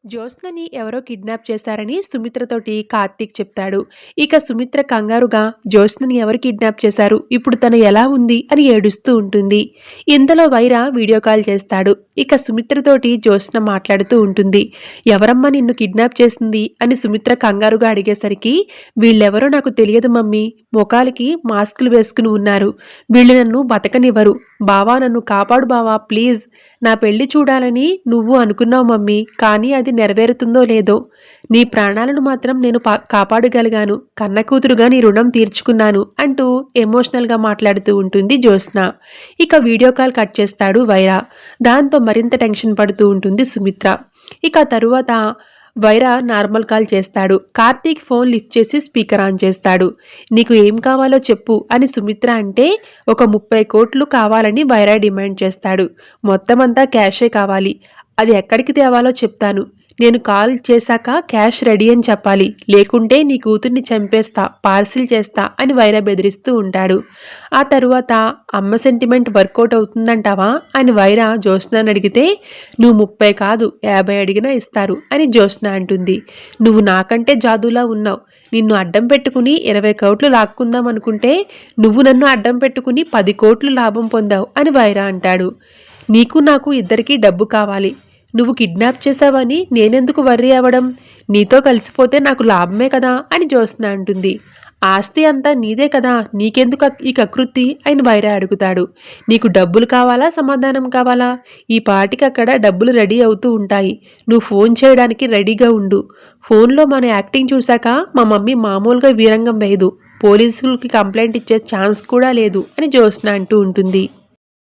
జ్యోత్స్నని ఎవరో కిడ్నాప్ చేశారని సుమిత్రతోటి కార్తీక్ చెప్తాడు. ఇక సుమిత్ర కంగారుగా జ్యోత్స్నని ఎవరు కిడ్నాప్ చేశారు? ఇప్పుడు తను ఎలా ఉంది? అని ఏడుస్తూ ఉంటుంది. ఇంతలో వైర వీడియో కాల్ చేస్తాడు. ఇక సుమిత్రతోటి జ్యోత్స్న మాట్లాడుతూ ఉంటుంది. ఎవరమ్మా నిన్ను కిడ్నాప్ చేసింది? అని సుమిత్ర కంగారుగా అడిగేసరికి వీళ్ళెవరో నాకు తెలియదు మమ్మీ. మొఖాలకి మాస్కులు వేసుకుని ఉన్నారు. వీళ్ళు నన్ను బతకనివ్వరు. బావా నన్ను కాపాడు బావా ప్లీజ్. నా పెళ్లి చూడాలని నువ్వు అనుకున్నావు మమ్మీ. కానీ అది నెరవేరుతుందో లేదో. నీ ప్రాణాలను మాత్రం నేను కాపాడగలిగాను. కన్న కూతురుగా నీ రుణం తీర్చుకున్నాను అంటూ ఎమోషనల్గా మాట్లాడుతూ ఉంటుంది జ్యోత్స్న. ఇక వీడియో కాల్ కట్ చేస్తాడు వైర. దాంతో మరింత టెన్షన్ పడుతూ ఉంటుంది సుమిత్ర. ఇక తరువాత వైర నార్మల్ కాల్ చేస్తాడు. కార్తీక్ ఫోన్ లిఫ్ట్ చేసి స్పీకర్ ఆన్ చేస్తాడు. నీకు ఏం కావాలో చెప్పు అని సుమిత్ర అంటే ఒక 30 కోట్లు కావాలని వైర డిమాండ్ చేస్తాడు. మొత్తం అంతా క్యాషే కావాలి. అది ఎక్కడికి తేవాలో చెప్తాను. నేను కాల్ చేశాక క్యాష్ రెడీ అని చెప్పాలి. లేకుంటే నీ కూతుర్ని చంపేస్తా, పార్సిల్ చేస్తా అని వైర బెదిరిస్తూ ఉంటాడు. ఆ తరువాత అమ్మ సెంటిమెంట్ వర్కౌట్ అవుతుందంటావా అని వైర జ్యోత్స్నని అడిగితే నువ్వు 30 కాదు 50 అడిగినా ఇస్తారు అని జ్యోత్స్న అంటుంది. నువ్వు నాకంటే జాదులా ఉన్నావు. నిన్ను అడ్డం పెట్టుకుని 20 కోట్లు లాక్కుందాం అనుకుంటే నువ్వు నన్ను అడ్డం పెట్టుకుని 10 కోట్లు లాభం పొందావు అని వైర అంటాడు. నీకు నాకు ఇద్దరికీ డబ్బు కావాలి. నువ్వు కిడ్నాప్ చేశావని నేనెందుకు వర్రీ అవ్వడం? నీతో కలిసిపోతే నాకు లాభమే కదా అని జ్యోత్స్న అంటుంది. ఆస్తి అంతా నీదే కదా, నీకెందుకు ఈ కకృతి అని వైర అడుగుతాడు. నీకు డబ్బులు కావాలా, సమాధానం కావాలా? ఈ పాటికి అక్కడ డబ్బులు రెడీ అవుతూ ఉంటాయి. నువ్వు ఫోన్ చేయడానికి రెడీగా ఉండు. ఫోన్లో మన యాక్టింగ్ చూశాక మా మమ్మీ మామూలుగా వీరంగం వేయదు. పోలీసులకి కంప్లైంట్ ఇచ్చే ఛాన్స్ కూడా లేదు అని జ్యోత్స్న అంటూ ఉంటుంది.